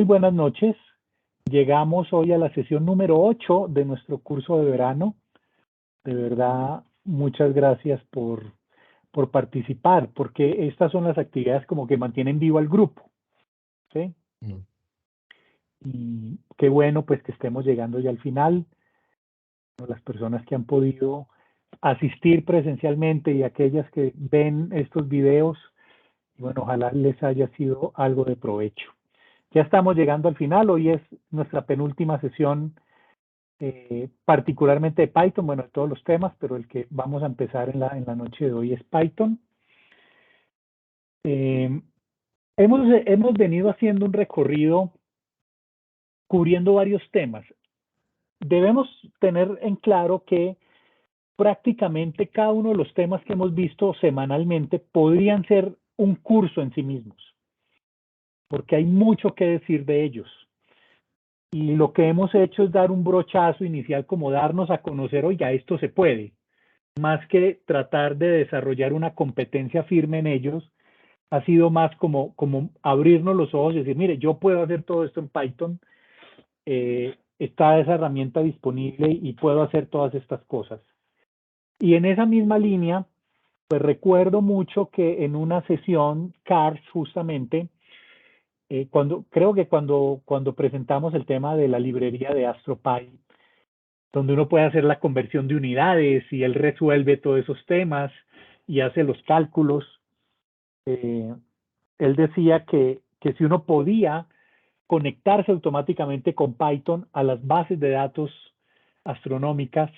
Muy buenas noches. Llegamos hoy a la sesión número 8 de nuestro curso de verano. De verdad, muchas gracias por participar, porque estas son las actividades como que mantienen vivo al grupo, ¿sí? Mm. Y qué bueno pues que estemos llegando ya al final. Las personas que han podido asistir presencialmente y aquellas que ven estos videos, y bueno, ojalá les haya sido algo de provecho. Ya estamos llegando al final. Hoy es nuestra penúltima sesión, particularmente de Python, bueno, de todos los temas, pero el que vamos a empezar en la noche de hoy es Python. Hemos venido haciendo un recorrido cubriendo varios temas. Debemos tener en claro que prácticamente cada uno de los temas que hemos visto semanalmente podrían ser un curso en sí mismos, porque hay mucho que decir de ellos. Y lo que hemos hecho es dar un brochazo inicial, como darnos a conocer, oiga, esto se puede, más que tratar de desarrollar una competencia firme en ellos. Ha sido más como abrirnos los ojos y decir, mire, yo puedo hacer todo esto en Python, está esa herramienta disponible y puedo hacer todas estas cosas. Y en esa misma línea, pues recuerdo mucho que en una sesión CARS justamente, cuando presentamos el tema de la librería de AstroPy, donde uno puede hacer la conversión de unidades y él resuelve todos esos temas y hace los cálculos, él decía que si uno podía conectarse automáticamente con Python a las bases de datos astronómicas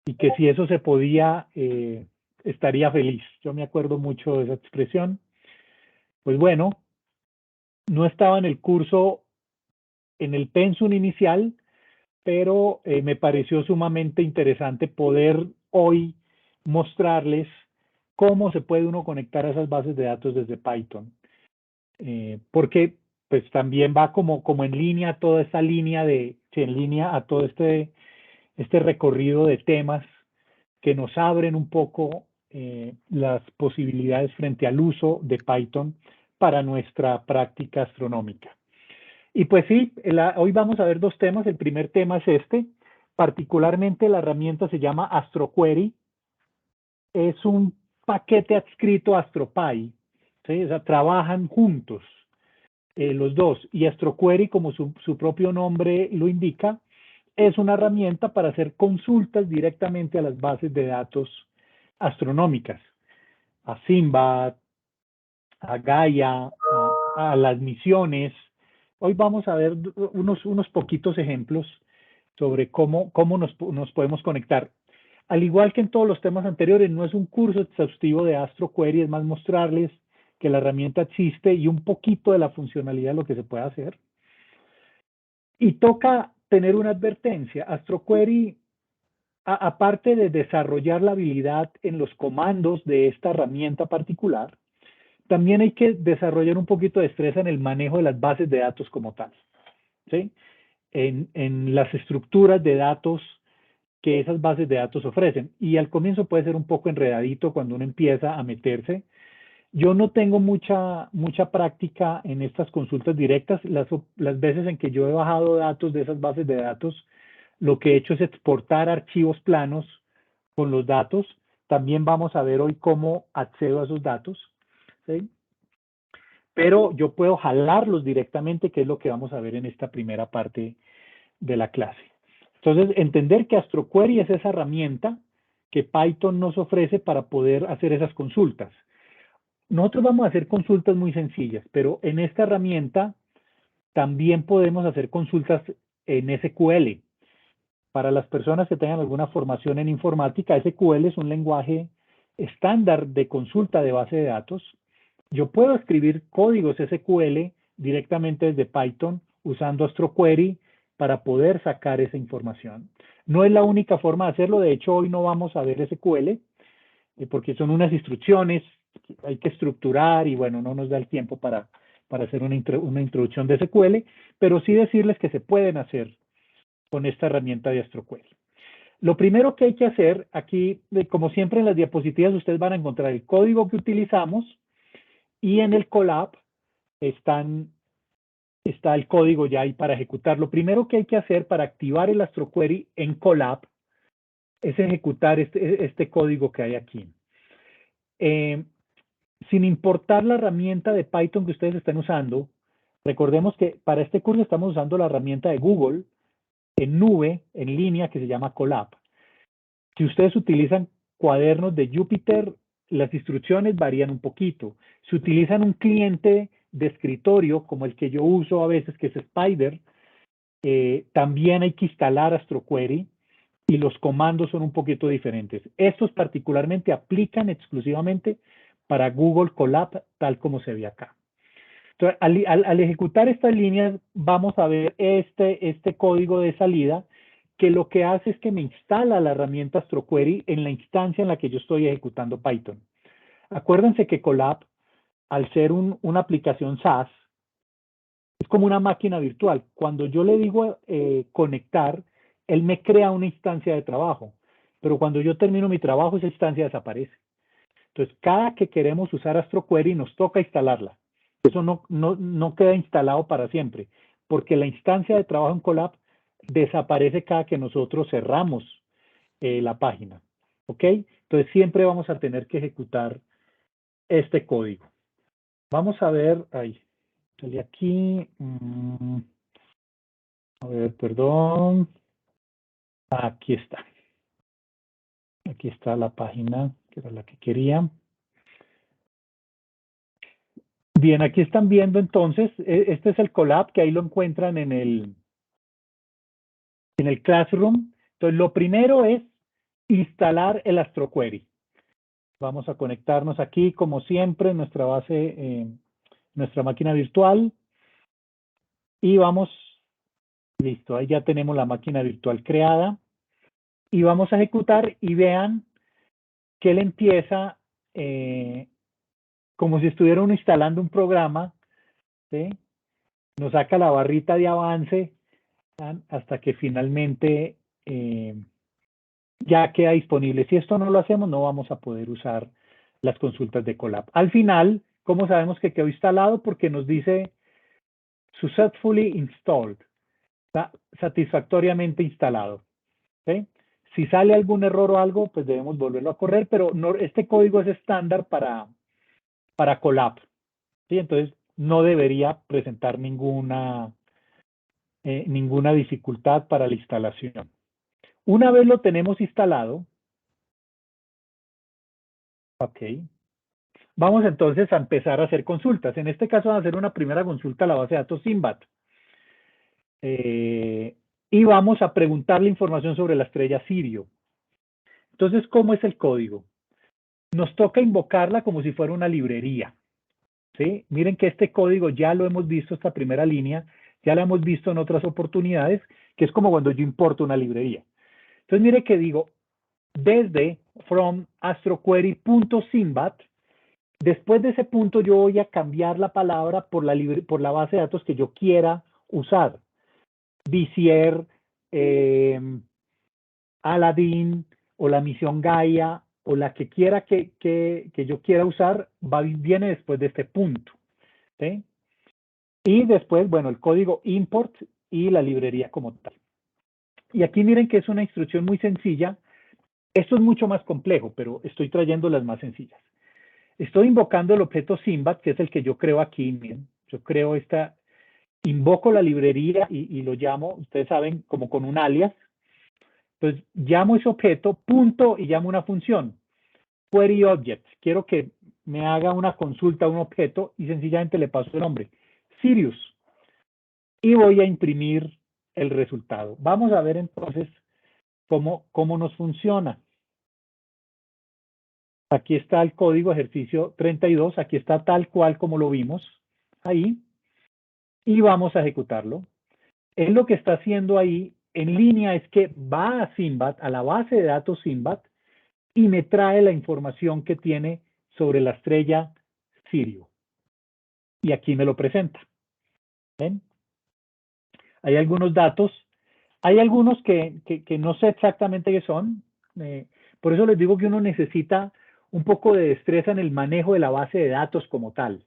y que si eso se podía, estaría feliz. Yo me acuerdo mucho de esa expresión. Pues bueno, no estaba en el curso, en el pensum inicial, pero me pareció sumamente interesante poder hoy mostrarles cómo se puede uno conectar a esas bases de datos desde Python. Porque pues también va como en línea toda esta línea en línea a todo este recorrido de temas que nos abren un poco las posibilidades frente al uso de Python para nuestra práctica astronómica. Y pues sí, hoy vamos a ver dos temas. El primer tema es este. Particularmente la herramienta se llama AstroQuery. Es un paquete adscrito a AstroPy. ¿Sí? O sea, trabajan juntos los dos. Y AstroQuery, como su propio nombre lo indica, es una herramienta para hacer consultas directamente a las bases de datos astronómicas, a SIMBAD, a Gaia, a las misiones. Hoy vamos a ver unos poquitos ejemplos sobre cómo nos podemos conectar. Al igual que en todos los temas anteriores, no es un curso exhaustivo de AstroQuery, es más mostrarles que la herramienta existe y un poquito de la funcionalidad de lo que se puede hacer. Y toca tener una advertencia. AstroQuery, aparte de desarrollar la habilidad en los comandos de esta herramienta particular, también hay que desarrollar un poquito de destreza en el manejo de las bases de datos como tal, ¿sí? En las estructuras de datos que esas bases de datos ofrecen. Y al comienzo puede ser un poco enredadito cuando uno empieza a meterse. Yo no tengo mucha práctica en estas consultas directas. Las veces en que yo he bajado datos de esas bases de datos, lo que he hecho es exportar archivos planos con los datos. También vamos a ver hoy cómo accedo a esos datos, ¿sí? Pero yo puedo jalarlos directamente, que es lo que vamos a ver en esta primera parte de la clase. Entonces, entender que AstroQuery es esa herramienta que Python nos ofrece para poder hacer esas consultas. Nosotros vamos a hacer consultas muy sencillas, pero en esta herramienta también podemos hacer consultas en SQL. Para las personas que tengan alguna formación en informática, SQL es un lenguaje estándar de consulta de base de datos. Yo puedo escribir códigos SQL directamente desde Python usando AstroQuery para poder sacar esa información. No es la única forma de hacerlo. De hecho, hoy no vamos a ver SQL porque son unas instrucciones que hay que estructurar y bueno, no nos da el tiempo para hacer una introducción de SQL, pero sí decirles que se pueden hacer con esta herramienta de AstroQuery. Lo primero que hay que hacer aquí, como siempre en las diapositivas, ustedes van a encontrar el código que utilizamos y en el Colab están está el código ya ahí para ejecutar. Lo primero que hay que hacer para activar el AstroQuery en Colab es ejecutar este código que hay aquí. Sin importar la herramienta de Python que ustedes estén usando, recordemos que para este curso estamos usando la herramienta de Google en nube, en línea, que se llama Colab. Si ustedes utilizan cuadernos de Jupyter, las instrucciones varían un poquito. Si utilizan un cliente de escritorio, como el que yo uso a veces, que es Spider, también hay que instalar AstroQuery y los comandos son un poquito diferentes. Estos particularmente aplican exclusivamente para Google Colab, tal como se ve acá. Entonces, al ejecutar estas líneas, vamos a ver este código de salida, que lo que hace es que me instala la herramienta AstroQuery en la instancia en la que yo estoy ejecutando Python. Acuérdense que Colab, al ser una aplicación SaaS, es como una máquina virtual. Cuando yo le digo conectar, él me crea una instancia de trabajo, pero cuando yo termino mi trabajo, esa instancia desaparece. Entonces, cada que queremos usar AstroQuery, nos toca instalarla. Eso no queda instalado para siempre, porque la instancia de trabajo en Colab desaparece cada que nosotros cerramos la página. ¿Ok? Entonces, siempre vamos a tener que ejecutar este código. Vamos a ver, ahí, salí aquí. A ver, perdón. Aquí está. Aquí está la página, que era la que quería. Bien, aquí están viendo entonces, este es el Colab, que ahí lo encuentran en el Classroom. Entonces, lo primero es instalar el AstroQuery. Vamos a conectarnos aquí, como siempre, en nuestra base, nuestra máquina virtual. Y vamos, listo, ahí ya tenemos la máquina virtual creada. Y vamos a ejecutar y vean que él empieza como si estuviera uno instalando un programa, ¿sí? Nos saca la barrita de avance hasta que finalmente ya queda disponible. Si esto no lo hacemos, no vamos a poder usar las consultas de Colab. Al final, ¿cómo sabemos que quedó instalado? Porque nos dice successfully installed, está satisfactoriamente instalado. ¿Sí? Si sale algún error o algo, pues debemos volverlo a correr, pero no, este código es estándar para Colab. ¿Sí? Entonces, no debería presentar ninguna dificultad para la instalación. Una vez lo tenemos instalado, ok, vamos entonces a empezar a hacer consultas. En este caso, vamos a hacer una primera consulta a la base de datos SIMBAT. Y vamos a preguntarle información sobre la estrella Sirio. Entonces, ¿cómo es el código? Nos toca invocarla como si fuera una librería. ¿Sí? Miren que este código ya lo hemos visto, esta primera línea, ya la hemos visto en otras oportunidades, que es como cuando yo importo una librería. Entonces, mire que digo, desde from astroquery.simbat, después de ese punto yo voy a cambiar la palabra por la base de datos que yo quiera usar. Vizier, Aladdin o la misión Gaia o la que quiera que yo quiera usar, viene después de este punto. ¿Sí? Y después, bueno, el código import y la librería como tal. Y aquí miren que es una instrucción muy sencilla. Esto es mucho más complejo, pero estoy trayendo las más sencillas. Estoy invocando el objeto Simbat, que es el que yo creo aquí. Miren, yo creo invoco la librería y lo llamo, ustedes saben, como con un alias. Entonces, llamo ese objeto, punto, y llamo una función. Query object. Quiero que me haga una consulta a un objeto y sencillamente le paso el nombre. Sirius. Y voy a imprimir el resultado. Vamos a ver entonces cómo nos funciona. Aquí está el código ejercicio 32, aquí está tal cual como lo vimos ahí, y vamos a ejecutarlo. Él lo que está haciendo ahí en línea es que va a Simbat, a la base de datos Simbat, y me trae la información que tiene sobre la estrella Sirio. Y aquí me lo presenta. ¿Ven? Hay algunos datos, hay algunos que no sé exactamente qué son, por eso les digo que uno necesita un poco de destreza en el manejo de la base de datos como tal.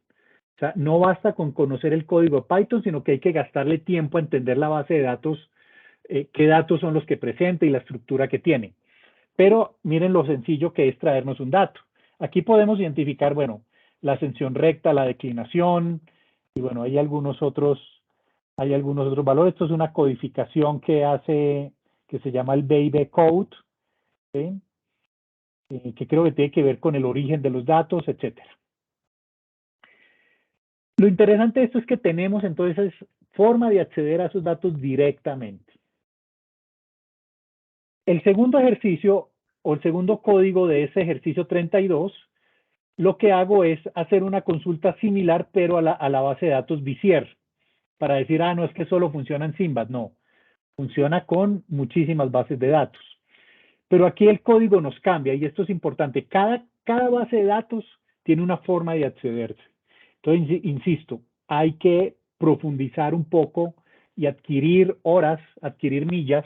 O sea, no basta con conocer el código de Python, sino que hay que gastarle tiempo a entender la base de datos, qué datos son los que presenta y la estructura que tiene. Pero miren lo sencillo que es traernos un dato. Aquí podemos identificar, bueno, la ascensión recta, la declinación, y bueno, hay algunos otros valores. Esto es una codificación que hace, que se llama el Baby Code, ¿sí? Que creo que tiene que ver con el origen de los datos, etcétera. Lo interesante de esto es que tenemos entonces forma de acceder a esos datos directamente. El segundo ejercicio o el segundo código de ese ejercicio 32, lo que hago es hacer una consulta similar, pero a la base de datos Vizier, para decir, no es que solo funciona en Sinbad, no, funciona con muchísimas bases de datos. Pero aquí el código nos cambia y esto es importante. Cada base de datos tiene una forma de accederse. Entonces, insisto, hay que profundizar un poco y adquirir horas, adquirir millas,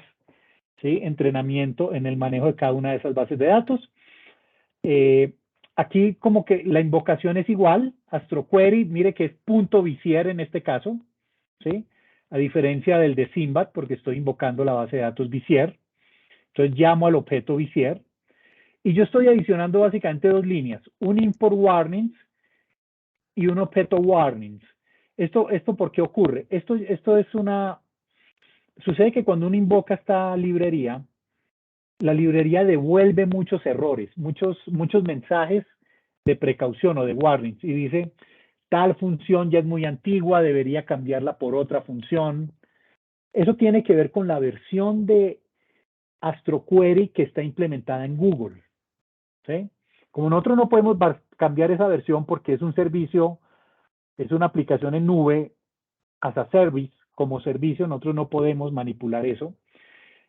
¿sí? Entrenamiento en el manejo de cada una de esas bases de datos. Aquí como que la invocación es igual, AstroQuery, mire que es .vizier en este caso, ¿sí? A diferencia del de Sinbad, porque estoy invocando la base de datos Vizier. Entonces llamo al objeto Vizier y yo estoy adicionando básicamente dos líneas, un import warnings y un objeto warnings. ¿Esto por qué ocurre? Esto es sucede que cuando uno invoca esta librería, la librería devuelve muchos errores, muchos mensajes de precaución o de warnings y dice, tal función ya es muy antigua, debería cambiarla por otra función. Eso tiene que ver con la versión de AstroQuery que está implementada en Google, ¿sí? Como nosotros no podemos cambiar esa versión porque es un servicio, es una aplicación en nube, as a service, como servicio, nosotros no podemos manipular eso.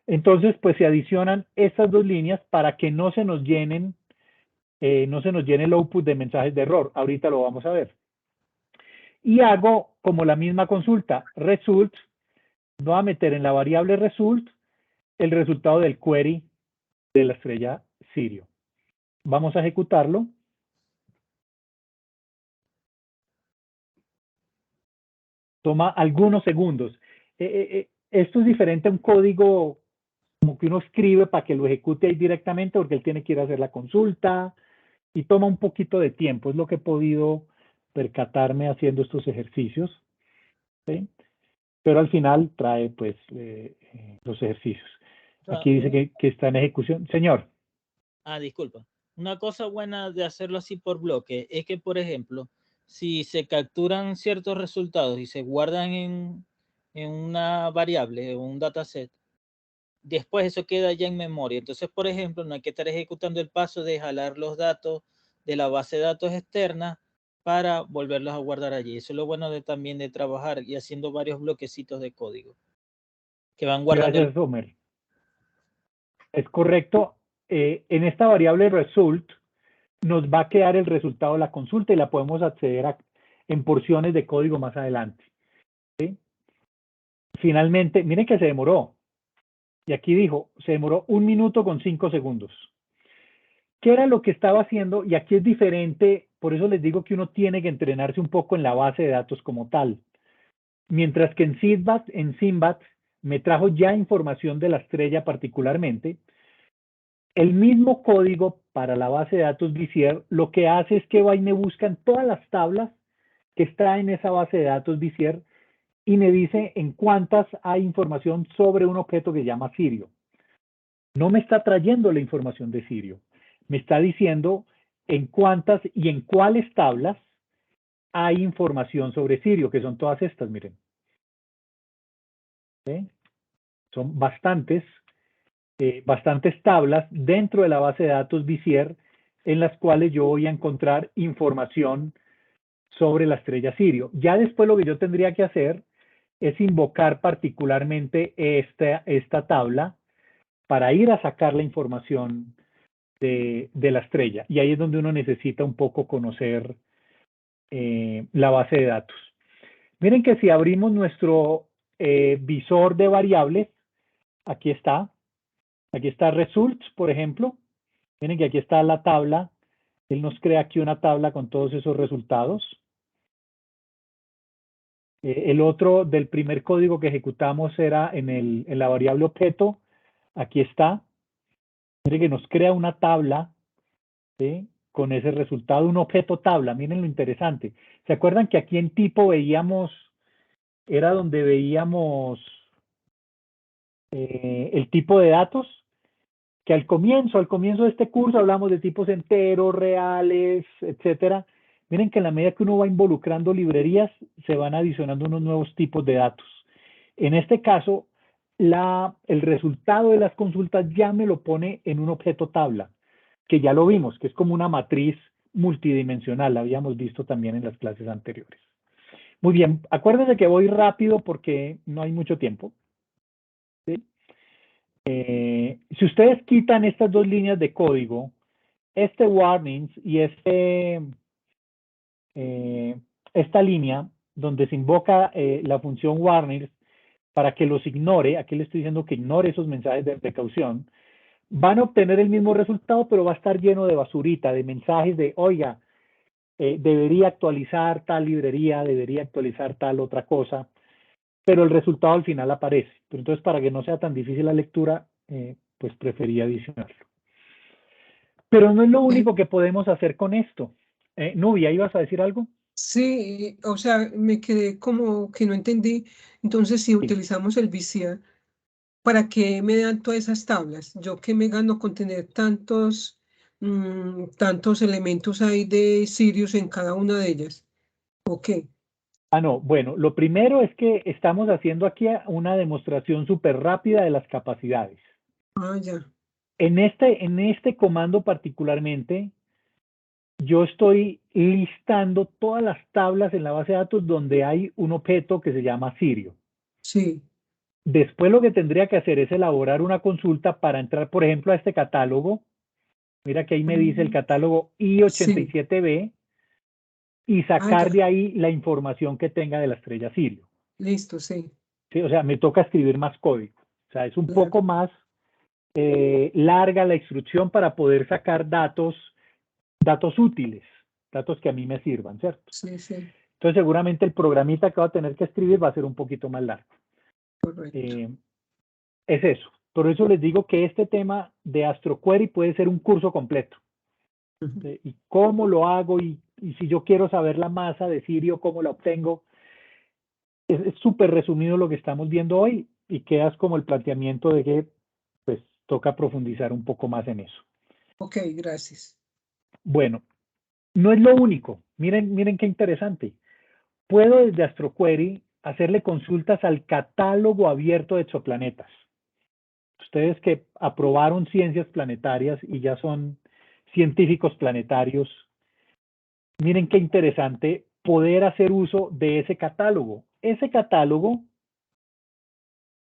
Entonces, pues se adicionan estas dos líneas para que no se nos llenen, no se nos llene el output de mensajes de error. Ahorita lo vamos a ver. Y hago como la misma consulta, result, no a meter en la variable result el resultado del query de la estrella Sirio. Vamos a ejecutarlo. Toma algunos segundos. Esto es diferente a un código como que uno escribe para que lo ejecute ahí directamente porque él tiene que ir a hacer la consulta y toma un poquito de tiempo. Es lo que he podido percatarme haciendo estos ejercicios, ¿sí? Pero al final trae pues los ejercicios. Aquí dice que está en ejecución. Señor. Disculpa. Una cosa buena de hacerlo así por bloque es que, por ejemplo, si se capturan ciertos resultados y se guardan en una variable, un dataset, después eso queda ya en memoria. Entonces, por ejemplo, no hay que estar ejecutando el paso de jalar los datos de la base de datos externa para volverlos a guardar allí. Eso es lo bueno también de trabajar y haciendo varios bloquecitos de código que van guardando. Gracias, Homer. Es correcto. En esta variable result nos va a quedar el resultado de la consulta y la podemos acceder en porciones de código más adelante, ¿sí? Finalmente, miren que se demoró. Y aquí dijo, se demoró 1 minuto con 5 segundos. ¿Qué era lo que estaba haciendo? Y aquí es diferente, por eso les digo que uno tiene que entrenarse un poco en la base de datos como tal. Mientras que en Sinbad me trajo ya información de la estrella particularmente, el mismo código para la base de datos Vizier lo que hace es que va y me busca en todas las tablas que está en esa base de datos Vizier y me dice en cuántas hay información sobre un objeto que se llama Sirio. No me está trayendo la información de Sirio, me está diciendo en cuántas y en cuáles tablas hay información sobre Sirio, que son todas estas, miren. ¿Sí? Son bastantes tablas dentro de la base de datos Vizier en las cuales yo voy a encontrar información sobre la estrella Sirio. Ya después lo que yo tendría que hacer es invocar particularmente esta tabla para ir a sacar la información de la estrella. Y ahí es donde uno necesita un poco conocer la base de datos. Miren que si abrimos nuestro visor de variables, aquí está results, por ejemplo. Miren que aquí está la tabla. Él nos crea aquí una tabla con todos esos resultados. El otro del primer código que ejecutamos era en la variable objeto. Aquí está. Mire que nos crea una tabla, ¿sí? Con ese resultado, un objeto tabla. Miren lo interesante. ¿Se acuerdan que aquí en tipo veíamos, era donde veíamos el tipo de datos? Que al comienzo de este curso hablamos de tipos enteros, reales, etcétera. Miren que en la medida que uno va involucrando librerías, se van adicionando unos nuevos tipos de datos. En este caso, el resultado de las consultas ya me lo pone en un objeto tabla, que ya lo vimos, que es como una matriz multidimensional, la habíamos visto también en las clases anteriores. Muy bien, acuérdense que voy rápido porque no hay mucho tiempo. ¿Sí? Si ustedes quitan estas dos líneas de código, este warnings y esta línea donde se invoca la función warnings para que los ignore, aquí le estoy diciendo que ignore esos mensajes de precaución, van a obtener el mismo resultado, pero va a estar lleno de basurita, de mensajes de, oiga, debería actualizar tal librería, debería actualizar tal otra cosa, pero el resultado al final aparece. Pero entonces, para que no sea tan difícil la lectura, pues preferí adicionarlo. Pero no es lo único que podemos hacer con esto. Nubia, ¿ibas a decir algo? Sí, o sea, me quedé como que no entendí. Entonces, si Sí. utilizamos el VCA, ¿para qué me dan todas esas tablas? ¿Yo qué me gano con tener tantos elementos ahí de Sirius en cada una de ellas? ¿O qué? No, bueno, lo primero es que estamos haciendo aquí una demostración súper rápida de las capacidades. Ah, ya. En este comando particularmente, yo estoy listando todas las tablas en la base de datos donde hay un objeto que se llama Sirio. Sí, Después lo que tendría que hacer es elaborar una consulta para entrar, por ejemplo, a este catálogo. Mira que ahí me dice el catálogo sí. I87B y Ah, sacar ya. de ahí la información que tenga de la estrella Sirio. Listo, sí. ¿Sí? O sea, me toca escribir más código. O sea, es un Claro. poco más larga la instrucción para poder sacar datos útiles, datos que a mí me sirvan, ¿cierto? Sí, sí. Entonces seguramente el programita que va a tener que escribir va a ser un poquito más largo. Correcto. Es eso. Por eso les digo que este tema de AstroQuery puede ser un curso completo. Ujú. Y cómo lo hago y si yo quiero saber la masa de Sirio, cómo la obtengo. Es súper resumido lo que estamos viendo hoy y quedas como el planteamiento de que pues toca profundizar un poco más en eso. Ok, gracias. Bueno, no es lo único. Miren qué interesante. Puedo desde AstroQuery hacerle consultas al catálogo abierto de exoplanetas. Ustedes que aprobaron ciencias planetarias y ya son científicos planetarios, miren qué interesante poder hacer uso de ese catálogo. Ese catálogo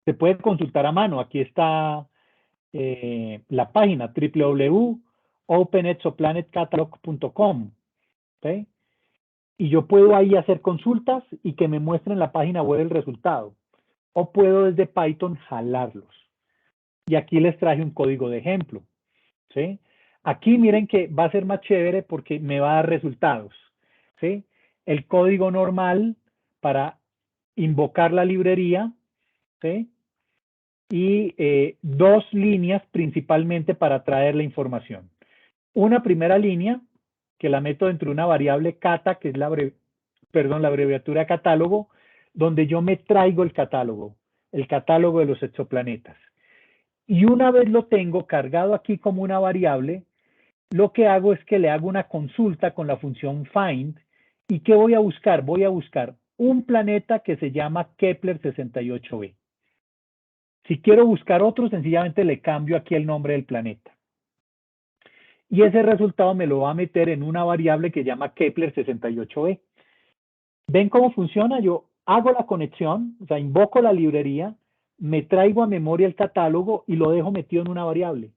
se puede consultar a mano. Aquí está la página www.openexoplanetcatalog.com. ¿Okay? Y yo puedo ahí hacer consultas y que me muestren en la página web el resultado. O puedo desde Python jalarlos. Y aquí les traje un código de ejemplo. ¿Sí? Aquí miren que va a ser más chévere porque me va a dar resultados. ¿Sí? El código normal para invocar la librería. ¿Sí? Y dos líneas principalmente para traer la información. Una primera línea que la meto dentro de una variable cata, que es la abreviatura catálogo, donde yo me traigo el catálogo de los exoplanetas. Y una vez lo tengo cargado aquí como una variable, lo que hago es que le hago una consulta con la función find. ¿Y qué voy a buscar? Voy a buscar un planeta que se llama Kepler 68b. Si quiero buscar otro, sencillamente le cambio aquí el nombre del planeta. Y ese resultado me lo va a meter en una variable que llama Kepler 68b. ¿Ven cómo funciona? Yo hago la conexión, o sea, invoco la librería, me traigo a memoria el catálogo y lo dejo metido en una variable.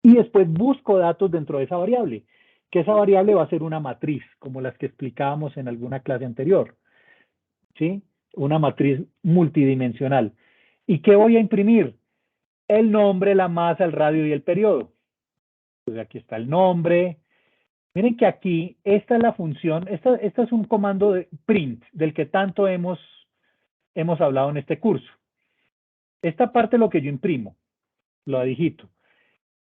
Y después busco datos dentro de esa variable, que esa variable va a ser una matriz, como las que explicábamos en alguna clase anterior. ¿Sí? Una matriz multidimensional. ¿Y qué voy a imprimir? El nombre, la masa, el radio y el periodo. Pues aquí está el nombre. Miren que aquí, esta es la función, esta es un comando de print del que tanto hemos hemos hablado en este curso. Esta parte es lo que yo imprimo, lo digito.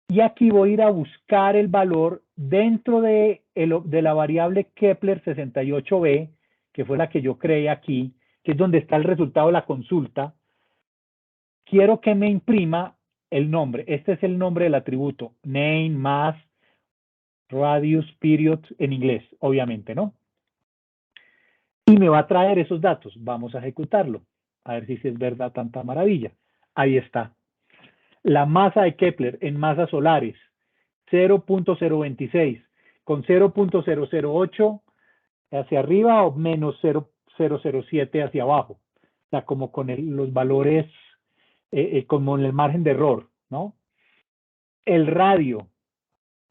Y aquí voy a ir a buscar el valor dentro de la variable Kepler 68b, que fue la que yo creé aquí, que es donde está el resultado de la consulta. Quiero que me imprima el nombre. Este es el nombre del atributo. Name, mass, radius, period, en inglés, obviamente, ¿no? Y me va a traer esos datos. Vamos a ejecutarlo. A ver si es verdad tanta maravilla. Ahí está. La masa de Kepler en masas solares, 0.026, con 0.008 hacia arriba o menos 0.007 hacia abajo. O sea, como con los valores, como en el margen de error, ¿no? El radio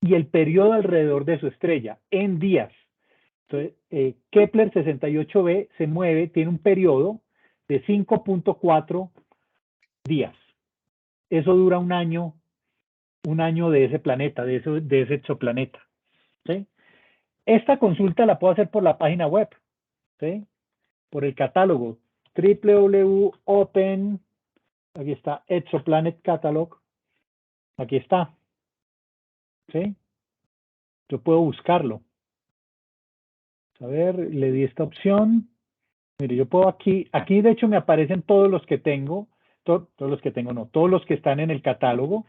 y el periodo alrededor de su estrella en días. Entonces, Kepler 68b se mueve, tiene un periodo de 5.4 días. Eso dura un año de ese planeta, de ese exoplaneta. ¿Sí? Esta consulta la puedo hacer por la página web, ¿sí? Por el catálogo www.open, aquí está, Exoplanet Catalog, aquí está, ¿sí? Yo puedo buscarlo. A ver, le di esta opción. Mire, yo puedo aquí de hecho me aparecen todos los que tengo, todos los que tengo, no, todos los que están en el catálogo.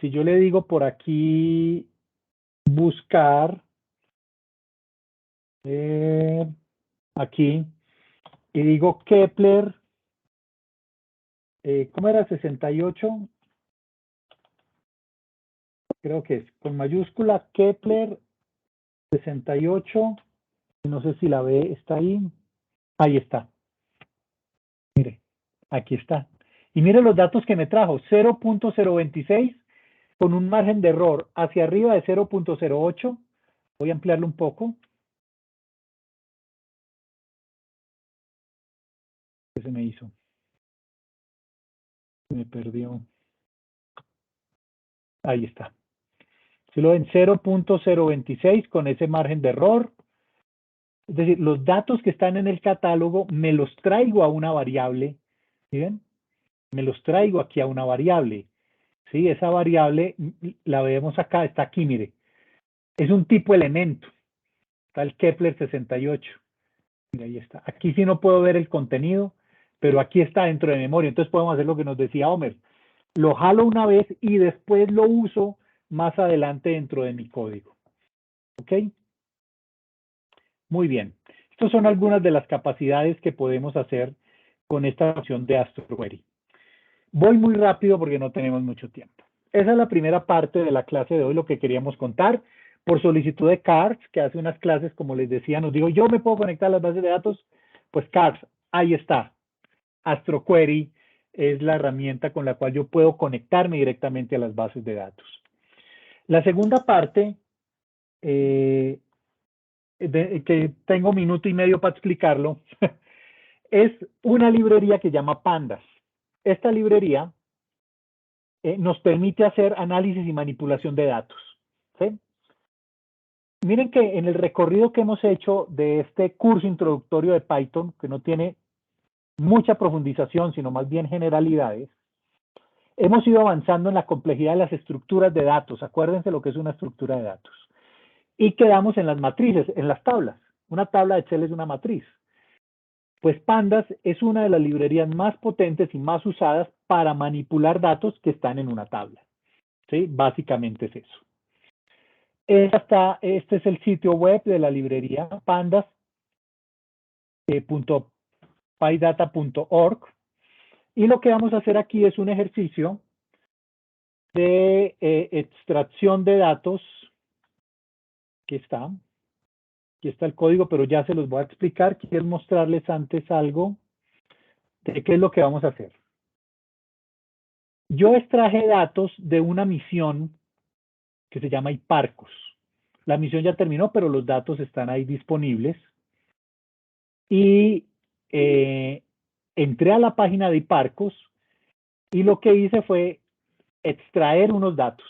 Si yo le digo por aquí buscar, aquí, y digo Kepler, ¿cómo era? 68, creo que es, con mayúscula, Kepler 68, no sé si la ve, está ahí, ahí está, mire, aquí está. Y mire los datos que me trajo, 0.026 con un margen de error hacia arriba de 0.08, voy a ampliarlo un poco. ¿Qué se me hizo? Se me perdió. Ahí está. Si lo ven, 0.026 con ese margen de error. Es decir, los datos que están en el catálogo me los traigo a una variable. ¿Sí ven? Me los traigo aquí a una variable. ¿Sí? Esa variable la vemos acá, está aquí, mire. Es un tipo elemento. Está el Kepler 68. Mira, ahí está. Aquí sí no puedo ver el contenido, pero aquí está dentro de memoria. Entonces podemos hacer lo que nos decía Homer. Lo jalo una vez y después lo uso más adelante dentro de mi código. ¿Ok? Muy bien. Estas son algunas de las capacidades que podemos hacer con esta opción de AstroQuery. Voy muy rápido porque no tenemos mucho tiempo. Esa es la primera parte de la clase de hoy, lo que queríamos contar. Por solicitud de CARS, que hace unas clases, como les decía, nos digo, yo me puedo conectar a las bases de datos. Pues CARS, ahí está. AstroQuery es la herramienta con la cual yo puedo conectarme directamente a las bases de datos. La segunda parte, que tengo 1 minuto y medio para explicarlo, es una librería que se llama Pandas. Esta librería nos permite hacer análisis y manipulación de datos. ¿Sí? Miren que en el recorrido que hemos hecho de este curso introductorio de Python, que no tiene mucha profundización, sino más bien generalidades, hemos ido avanzando en la complejidad de las estructuras de datos. Acuérdense lo que es una estructura de datos. Y quedamos en las matrices, en las tablas. Una tabla de Excel es una matriz. Pues Pandas es una de las librerías más potentes y más usadas para manipular datos que están en una tabla. ¿Sí? Básicamente es eso. Este es el sitio web de la librería pandas.pydata.org. Y lo que vamos a hacer aquí es un ejercicio de extracción de datos. Aquí está el código, pero ya se los voy a explicar. Quiero mostrarles antes algo de qué es lo que vamos a hacer. Yo extraje datos de una misión que se llama Hipparcos. La misión ya terminó, pero los datos están ahí disponibles. Y entré a la página de Hipparcos y lo que hice fue extraer unos datos.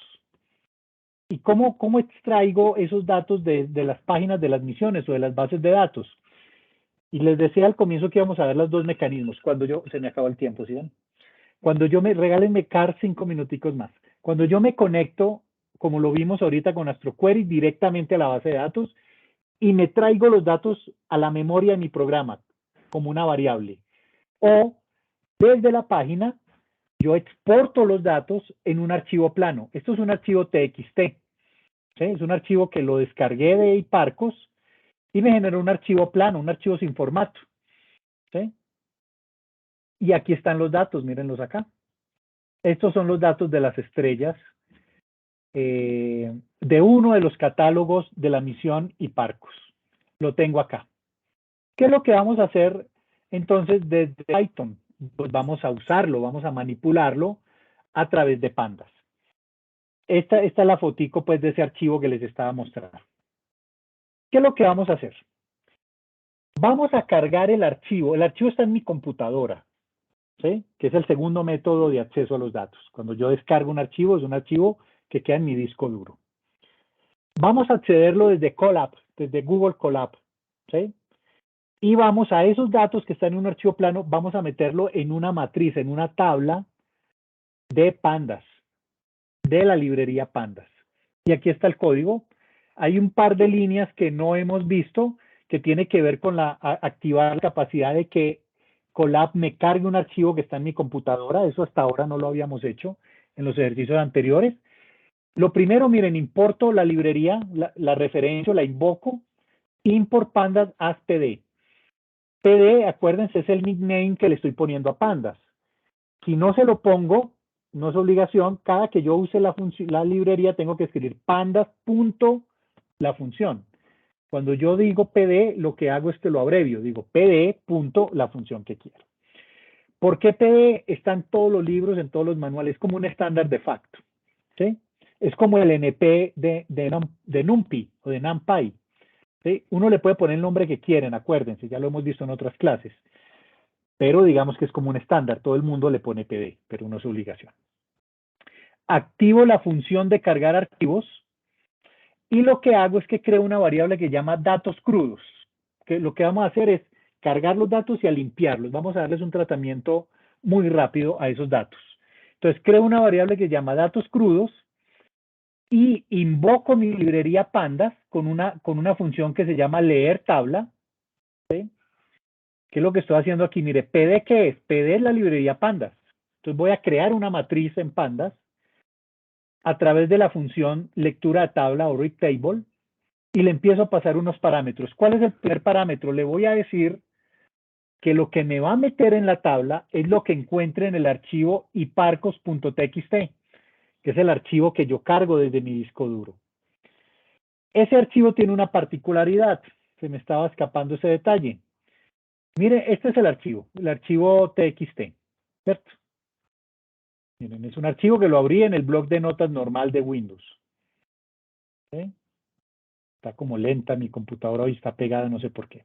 ¿Y cómo extraigo esos datos de las páginas de las misiones o de las bases de datos? Y les decía al comienzo que íbamos a ver los dos mecanismos. Se me acabó el tiempo, ¿sí ven? Regálenme 5 minuticos más. Cuando yo me conecto, como lo vimos ahorita con AstroQuery, directamente a la base de datos y me traigo los datos a la memoria de mi programa como una variable. O desde la página, yo exporto los datos en un archivo plano. Esto es un archivo TXT. ¿Sí? Es un archivo que lo descargué de Hiparcos y me generó un archivo plano, un archivo sin formato. ¿Sí? Y aquí están los datos, mírenlos acá. Estos son los datos de las estrellas de uno de los catálogos de la misión Hiparcos. Lo tengo acá. ¿Qué es lo que vamos a hacer entonces desde Python? Pues vamos a usarlo, vamos a manipularlo a través de pandas. Esta es la fotico pues de ese archivo que les estaba mostrando. ¿Qué es lo que vamos a hacer? Vamos a cargar el archivo está en mi computadora, ¿sí? Que es el segundo método de acceso a los datos. Cuando yo descargo un archivo, es un archivo que queda en mi disco duro. Vamos a accederlo desde Colab, desde Google Colab, ¿sí? Y vamos a esos datos que están en un archivo plano, vamos a meterlo en una matriz, en una tabla de pandas, de la librería pandas. Y aquí está el código. Hay un par de líneas que no hemos visto, que tiene que ver con activar la capacidad de que Colab me cargue un archivo que está en mi computadora. Eso hasta ahora no lo habíamos hecho en los ejercicios anteriores. Lo primero, miren, importo la librería, la referencio, la invoco, import pandas as pd. PD, acuérdense, es el nickname que le estoy poniendo a pandas. Si no se lo pongo, no es obligación, cada que yo use la librería tengo que escribir pandas.la función. Cuando yo digo PD, lo que hago es que lo abrevio, digo PD.la función que quiero. ¿Por qué PD está en todos los libros, en todos los manuales? Es como un estándar de facto, ¿sí? Es como el NP de NumPy o de NumPy. ¿Sí? Uno le puede poner el nombre que quieren, acuérdense, ya lo hemos visto en otras clases. Pero digamos que es como un estándar, todo el mundo le pone PD, pero no es obligación. Activo la función de cargar archivos y lo que hago es que creo una variable que llama datos crudos. Que lo que vamos a hacer es cargar los datos y a limpiarlos. Vamos a darles un tratamiento muy rápido a esos datos. Entonces creo una variable que llama datos crudos y invoco mi librería pandas con una función que se llama leer tabla. ¿Sí? ¿Qué es lo que estoy haciendo aquí? Mire, PD, ¿qué es? PD es la librería pandas. Entonces voy a crear una matriz en pandas a través de la función lectura de tabla o read table y le empiezo a pasar unos parámetros. ¿Cuál es el primer parámetro? Le voy a decir que lo que me va a meter en la tabla es lo que encuentre en el archivo hiparcos.txt, que es el archivo que yo cargo desde mi disco duro. Ese archivo tiene una particularidad. Se me estaba escapando ese detalle. Mire, este es el archivo TXT, ¿cierto? Miren, es un archivo que lo abrí en el bloc de notas normal de Windows. ¿Sí? Está como lenta mi computadora, hoy está pegada, no sé por qué.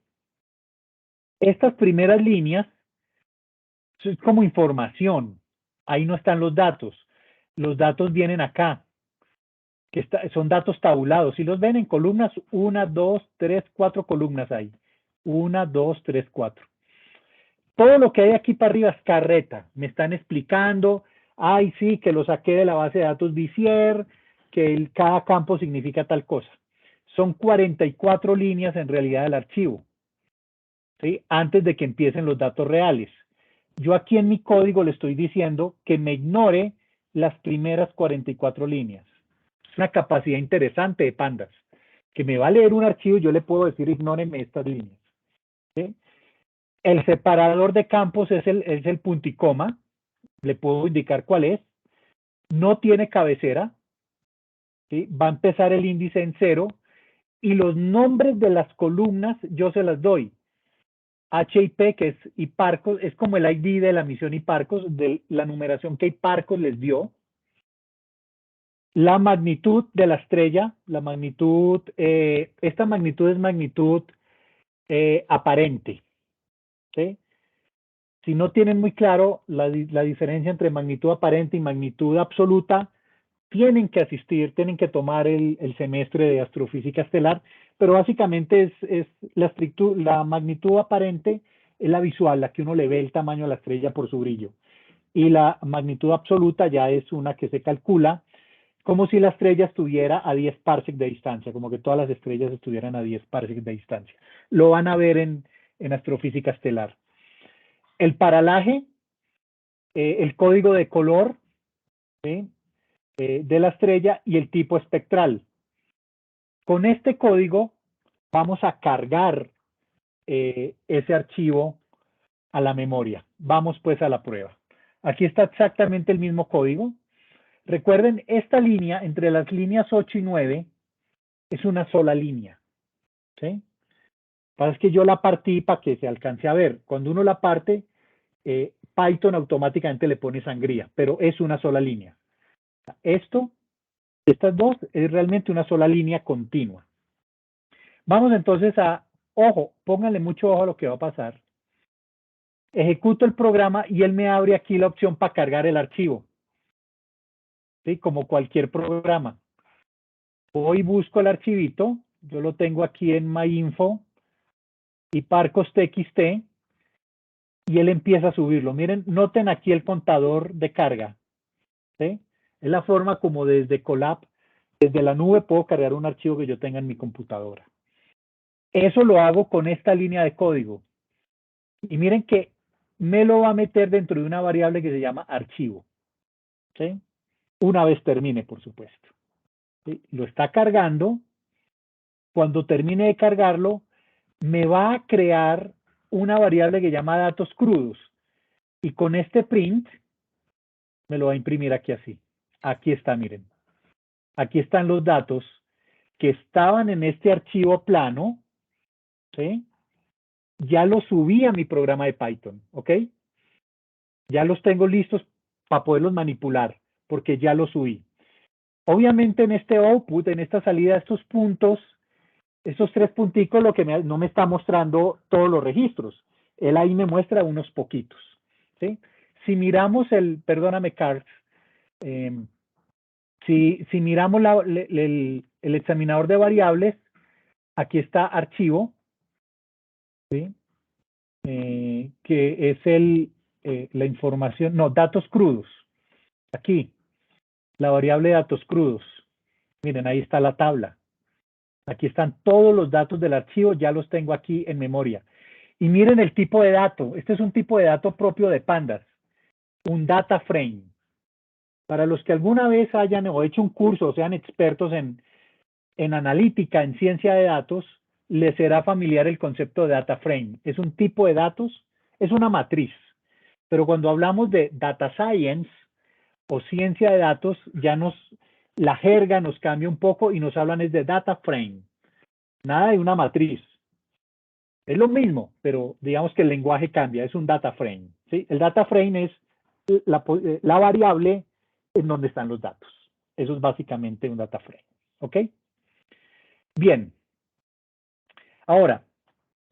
Estas primeras líneas es como información. Ahí no están los datos. Los datos vienen acá, que son datos tabulados. Si los ven en columnas, 1, 2, 3, 4 columnas hay. 1, 2, 3, 4. Todo lo que hay aquí para arriba es carreta. Me están explicando, ay, sí, que lo saqué de la base de datos Vizier, que cada campo significa tal cosa. Son 44 líneas en realidad del archivo, ¿sí? Antes de que empiecen los datos reales. Yo aquí en mi código le estoy diciendo que me ignore las primeras 44 líneas. Es una capacidad interesante de pandas, que me va a leer un archivo y yo le puedo decir ignóreme estas líneas, ¿sí? El separador de campos es el punto y coma. Le puedo indicar cuál es. No tiene cabecera. ¿Sí? Va a empezar el índice en 0. Y los nombres de las columnas yo se las doy. HIP, que es Hiparcos, es como el ID de la misión Hiparcos, de la numeración que Hiparcos les dio. La magnitud de la estrella, esta magnitud es magnitud aparente. ¿Sí? Si no tienen muy claro la diferencia entre magnitud aparente y magnitud absoluta, tienen que asistir, tienen que tomar el semestre de astrofísica estelar, pero básicamente es la magnitud aparente, es la visual, la que uno le ve el tamaño de la estrella por su brillo. Y la magnitud absoluta ya es una que se calcula como si la estrella estuviera a 10 parsecs de distancia, como que todas las estrellas estuvieran a 10 parsecs de distancia. Lo van a ver en astrofísica estelar. El paralaje, el código de color, ¿sí? De la estrella y el tipo espectral. Con este código vamos a cargar ese archivo a la memoria. Vamos pues a la prueba. Aquí está exactamente el mismo código. Recuerden, esta línea, entre las líneas 8 y 9, es una sola línea. ¿Sí? Lo que pasa es que yo la partí para que se alcance a ver. Cuando uno la parte, Python automáticamente le pone sangría, pero es una sola línea. Estas dos es realmente una sola línea continua. Vamos entonces ojo, pónganle mucho ojo a lo que va a pasar. Ejecuto el programa y él me abre aquí la opción para cargar el archivo. ¿Sí? Como cualquier programa. Voy y busco el archivito. Yo lo tengo aquí en MyInfo y parcos.txt y él empieza a subirlo. Miren, noten aquí el contador de carga. ¿Sí? Es la forma como desde Colab, desde la nube, puedo cargar un archivo que yo tenga en mi computadora. Eso lo hago con esta línea de código. Y miren que me lo va a meter dentro de una variable que se llama archivo. ¿Sí? Una vez termine, por supuesto. ¿Sí? Lo está cargando. Cuando termine de cargarlo, me va a crear una variable que se llama datos crudos. Y con este print, me lo va a imprimir aquí así. Aquí está, miren. Aquí están los datos que estaban en este archivo plano. ¿Sí? Ya los subí a mi programa de Python. ¿Ok? Ya los tengo listos para poderlos manipular, porque ya los subí. Obviamente en este output, en esta salida, estos puntos, estos 3 punticos, lo que no me está mostrando todos los registros. Él ahí me muestra unos poquitos. ¿Sí? Si miramos perdóname, Carl, si miramos el examinador de variables, aquí está archivo, ¿sí? Que es la información, no, datos crudos. Aquí, la variable de datos crudos. Miren, ahí está la tabla. Aquí están todos los datos del archivo, ya los tengo aquí en memoria. Y miren el tipo de dato. Este es un tipo de dato propio de Pandas, un data frame. Para los que alguna vez hayan o hecho un curso o sean expertos en analítica, en ciencia de datos, les será familiar el concepto de data frame. Es un tipo de datos, es una matriz. Pero cuando hablamos de data science o ciencia de datos, la jerga nos cambia un poco y nos hablan es de data frame. Nada de una matriz. Es lo mismo, pero digamos que el lenguaje cambia, es un data frame. ¿Sí? El data frame es la variable en donde están los datos. Eso es básicamente un data frame. ¿Ok? Bien. Ahora,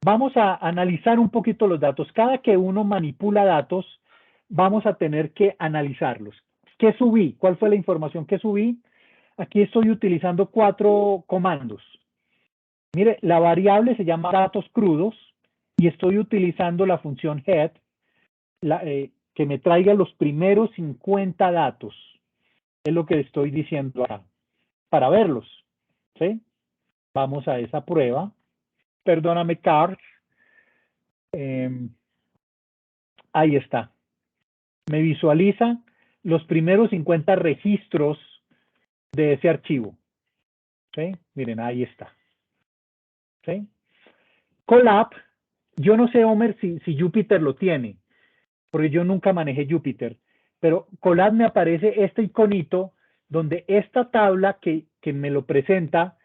vamos a analizar un poquito los datos. Cada que uno manipula datos, vamos a tener que analizarlos. ¿Qué subí? ¿Cuál fue la información que subí? Aquí estoy utilizando 4 comandos. Mire, la variable se llama datos crudos y estoy utilizando la función head que me traiga los primeros 50 datos. Es lo que estoy diciendo acá, para verlos. ¿Sí? Vamos a esa prueba. Perdóname, Carl. Ahí está. Me visualiza los primeros 50 registros de ese archivo. ¿Sí? Miren, ahí está. ¿Sí? Colab, yo no sé, Homer, si Jupyter lo tiene, porque yo nunca manejé Jupyter, pero Colab me aparece este iconito donde esta tabla que me lo presenta,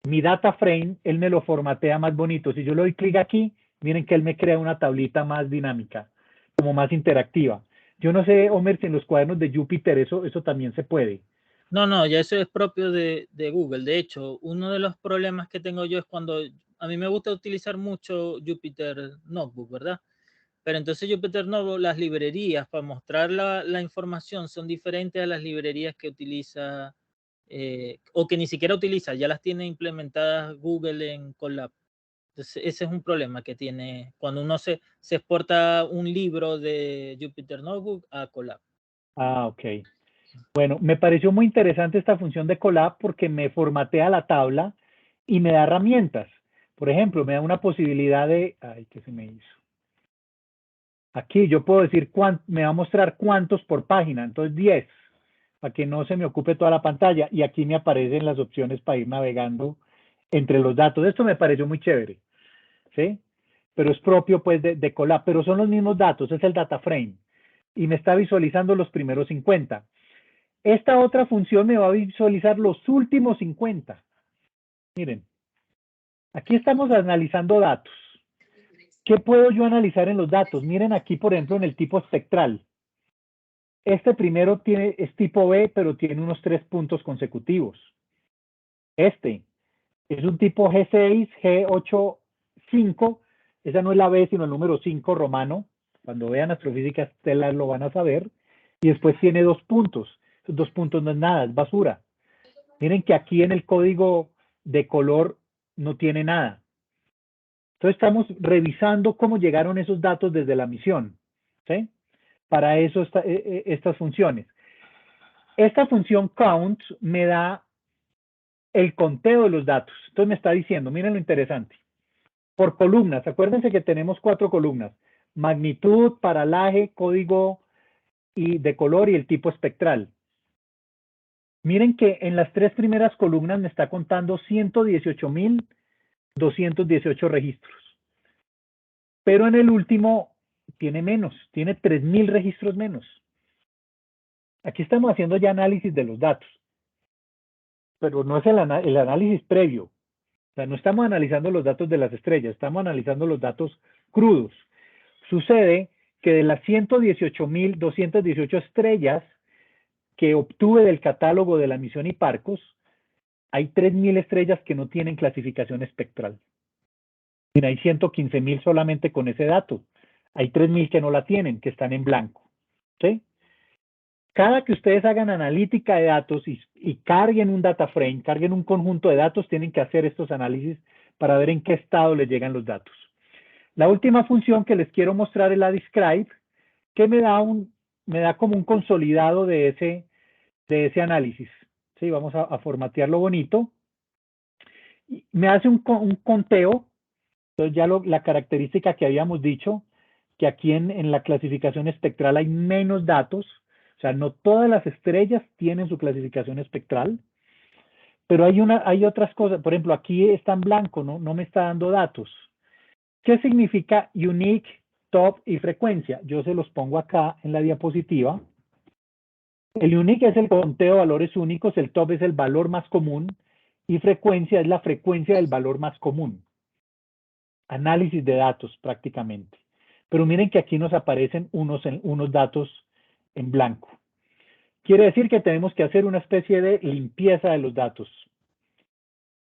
mi data frame, él me lo formatea más bonito. Si yo le doy clic aquí, miren que él me crea una tablita más dinámica, como más interactiva. Yo no sé, Homer, si en los cuadernos de Jupyter eso también se puede. No, ya eso es propio de Google. De hecho, uno de los problemas que tengo yo es cuando a mí me gusta utilizar mucho Jupyter Notebook, ¿verdad? Pero entonces Jupyter Notebook, las librerías para mostrar la información son diferentes a las librerías que utiliza o que ni siquiera utiliza, ya las tiene implementadas Google en Colab. Entonces, ese es un problema que tiene cuando uno se exporta un libro de Jupyter Notebook a Colab. Ah, ok. Bueno, me pareció muy interesante esta función de Colab porque me formatea la tabla y me da herramientas. Por ejemplo, me da una posibilidad de... Ay, ¿qué se me hizo? Aquí yo puedo decir, me va a mostrar cuántos por página, entonces 10, para que no se me ocupe toda la pantalla. Y aquí me aparecen las opciones para ir navegando entre los datos. Esto me pareció muy chévere, ¿sí? Pero es propio pues de Colab, pero son los mismos datos, es el data frame. Y me está visualizando los primeros 50. Esta otra función me va a visualizar los últimos 50. Miren, aquí estamos analizando datos. ¿Qué puedo yo analizar en los datos? Miren aquí, por ejemplo, en el tipo espectral. Este primero es tipo B, pero tiene unos 3 puntos consecutivos. Este es un tipo G6, G8, 5. Esa no es la B, sino el número 5 romano. Cuando vean astrofísica estelar lo van a saber. Y después tiene 2 puntos. Esos 2 puntos no es nada, es basura. Miren que aquí en el código de color no tiene nada. Entonces estamos revisando cómo llegaron esos datos desde la misión, ¿sí? Para eso estas funciones. Esta función count me da el conteo de los datos. Entonces me está diciendo, miren lo interesante. Por columnas, acuérdense que tenemos 4 columnas. Magnitud, paralaje, código y de color y el tipo espectral. Miren que en las 3 primeras columnas me está contando 118.218 registros. Pero en el último tiene menos, tiene 3.000 registros menos. Aquí estamos haciendo ya análisis de los datos, pero no es el análisis previo. O sea, no estamos analizando los datos de las estrellas, estamos analizando los datos crudos. Sucede que de las 118.218 estrellas que obtuve del catálogo de la misión Hipparcos, hay 3.000 estrellas que no tienen clasificación espectral. Mira, hay 115.000 solamente con ese dato. Hay 3.000 que no la tienen, que están en blanco. ¿Sí? Cada que ustedes hagan analítica de datos y carguen un data frame, carguen un conjunto de datos, tienen que hacer estos análisis para ver en qué estado les llegan los datos. La última función que les quiero mostrar es la describe, que me da como un consolidado de ese análisis. ¿Sí? Vamos a formatearlo bonito. Y me hace un conteo. Entonces ya la característica que habíamos dicho, que aquí en la clasificación espectral hay menos datos, o sea, no todas las estrellas tienen su clasificación espectral, pero hay otras cosas. Por ejemplo, aquí está en blanco, no me está dando datos. ¿Qué significa unique, top y frecuencia? Yo se los pongo acá en la diapositiva. El unique es el conteo de valores únicos, el top es el valor más común y frecuencia es la frecuencia del valor más común. Análisis de datos prácticamente. Pero miren que aquí nos aparecen unos datos en blanco. Quiere decir que tenemos que hacer una especie de limpieza de los datos.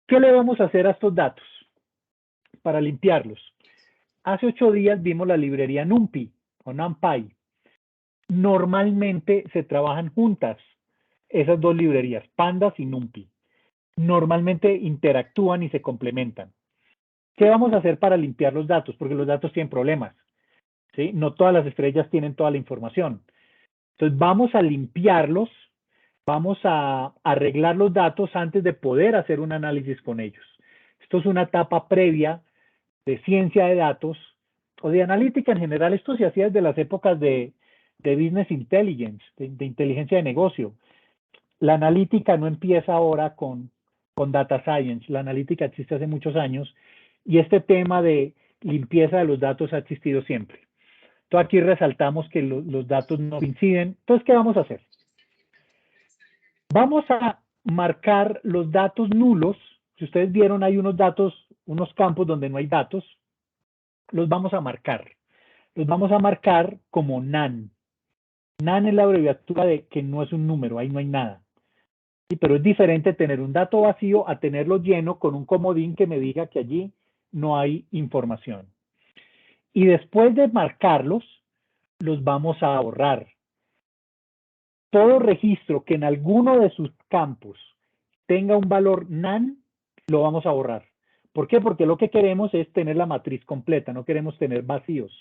¿Qué le vamos a hacer a estos datos para limpiarlos? Hace 8 días vimos la librería NumPy o NumPy. Normalmente se trabajan juntas esas dos librerías, Pandas y NumPy. Normalmente interactúan y se complementan. ¿Qué vamos a hacer para limpiar los datos? Porque los datos tienen problemas. ¿Sí? No todas las estrellas tienen toda la información. Entonces vamos a limpiarlos, vamos a arreglar los datos antes de poder hacer un análisis con ellos. Esto es una etapa previa de ciencia de datos o de analítica en general. Esto se hacía desde las épocas de business intelligence, de inteligencia de negocio. La analítica no empieza ahora con data science. La analítica existe hace muchos años y este tema de limpieza de los datos ha existido siempre. Entonces aquí resaltamos que los datos no coinciden. Entonces, ¿qué vamos a hacer? Vamos a marcar los datos nulos. Si ustedes vieron, hay unos datos, unos campos donde no hay datos. Los vamos a marcar. Los vamos a marcar como NaN. NaN es la abreviatura de que no es un número, ahí no hay nada. Sí, pero es diferente tener un dato vacío a tenerlo lleno con un comodín que me diga que allí no hay información. Y después de marcarlos, los vamos a borrar. Todo registro que en alguno de sus campos tenga un valor NaN, lo vamos a borrar. ¿Por qué? Porque lo que queremos es tener la matriz completa, no queremos tener vacíos.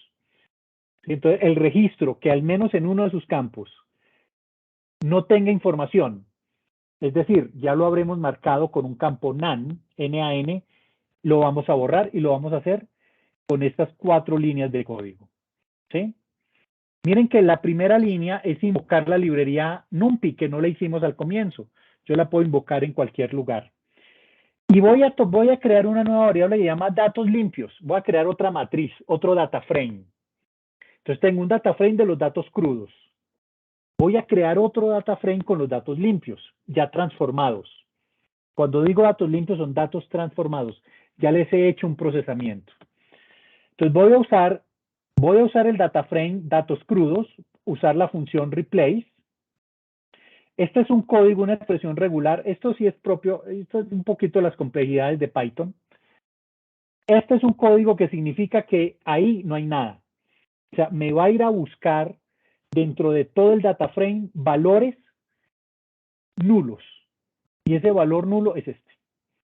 Entonces, el registro que al menos en uno de sus campos no tenga información, es decir, ya lo habremos marcado con un campo NaN, NaN, lo vamos a borrar y lo vamos a hacer con estas 4 líneas de código. ¿Sí? Miren que la primera línea es invocar la librería NumPy, que no la hicimos al comienzo. Yo la puedo invocar en cualquier lugar. Y voy a crear una nueva variable que se llama datos limpios. Voy a crear otra matriz, otro data frame. Entonces tengo un data frame de los datos crudos. Voy a crear otro data frame con los datos limpios, ya transformados. Cuando digo datos limpios son datos transformados. Ya les he hecho un procesamiento. Entonces voy a usar el data frame datos crudos, usar la función replace. Este es un código, una expresión regular. Esto sí es propio, esto es un poquito las complejidades de Python. Este es un código que significa que ahí no hay nada. O sea, me va a ir a buscar dentro de todo el data frame valores nulos. Y ese valor nulo es este.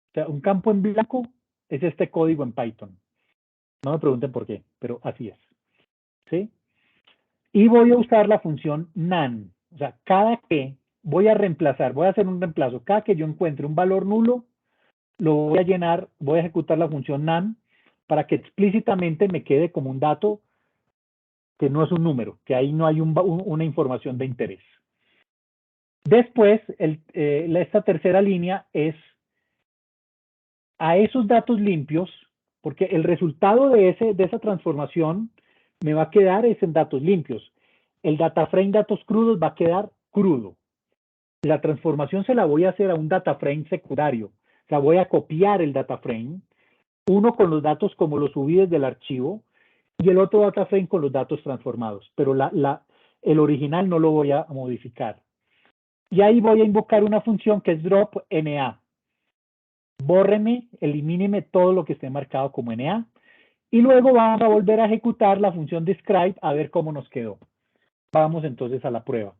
O sea, un campo en blanco es este código en Python. No me pregunten por qué, pero así es. ¿Sí? Y voy a usar la función NaN. O sea, cada que voy a hacer un reemplazo. Cada que yo encuentre un valor nulo, lo voy a llenar, voy a ejecutar la función NaN para que explícitamente me quede como un dato que no es un número, que ahí no hay una información de interés. Después, esta tercera línea es a esos datos limpios, porque el resultado de esa transformación me va a quedar en datos limpios. El data frame datos crudos va a quedar crudo. La transformación se la voy a hacer a un data frame secundario. O sea, voy a copiar el data frame, uno con los datos como los subí desde el archivo y el otro data frame con los datos transformados. Pero el original no lo voy a modificar. Y ahí voy a invocar una función que es drop NA. Bórreme, elimíneme todo lo que esté marcado como NA. Y luego vamos a volver a ejecutar la función describe a ver cómo nos quedó. Vamos entonces a la prueba.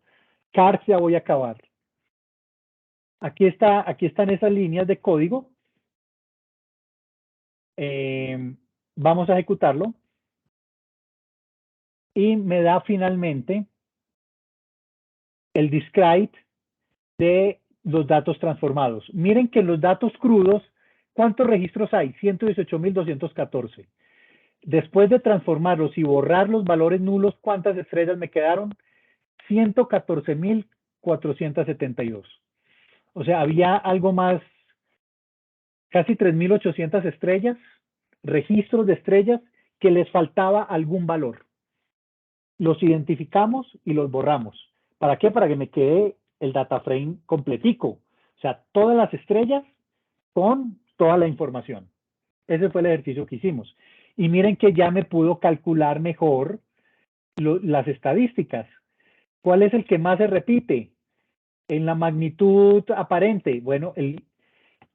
Cars ya voy a acabar. Aquí están esas líneas de código. Vamos a ejecutarlo. Y me da finalmente el describe de los datos transformados. Miren que en los datos crudos, ¿cuántos registros hay? 118.214. Después de transformarlos y borrar los valores nulos, ¿cuántas estrellas me quedaron? 114.472. O sea, había algo más, casi 3.800 estrellas, registros de estrellas que les faltaba algún valor. Los identificamos y los borramos. ¿Para qué? Para que me quede el data frame completico. O sea, todas las estrellas con toda la información. Ese fue el ejercicio que hicimos. Y miren que ya me pudo calcular mejor las estadísticas. ¿Cuál es el que más se repite? En la magnitud aparente. Bueno,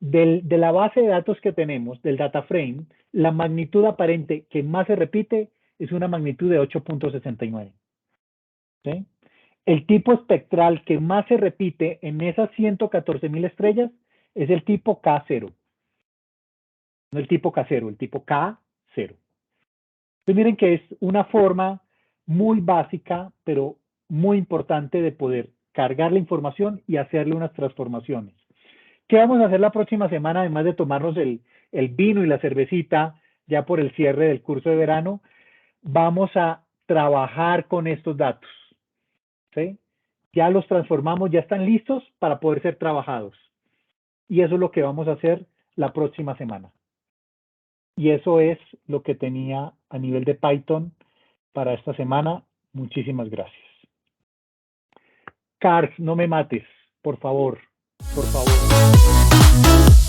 de la base de datos que tenemos, del data frame, la magnitud aparente que más se repite es una magnitud de 8.69. ¿Sí? El tipo espectral que más se repite en esas 114.000 estrellas es el tipo K0. No el tipo K0, el tipo K0. Entonces miren que es una forma muy básica, pero muy importante de poder cargar la información y hacerle unas transformaciones. ¿Qué vamos a hacer la próxima semana, además de tomarnos el vino y la cervecita ya por el cierre del curso de verano? Vamos a trabajar con estos datos. ¿Sí? Ya los transformamos, ya están listos para poder ser trabajados. Y eso es lo que vamos a hacer la próxima semana. Y eso es lo que tenía a nivel de Python para esta semana. Muchísimas gracias. Cars, no me mates, por favor, por favor.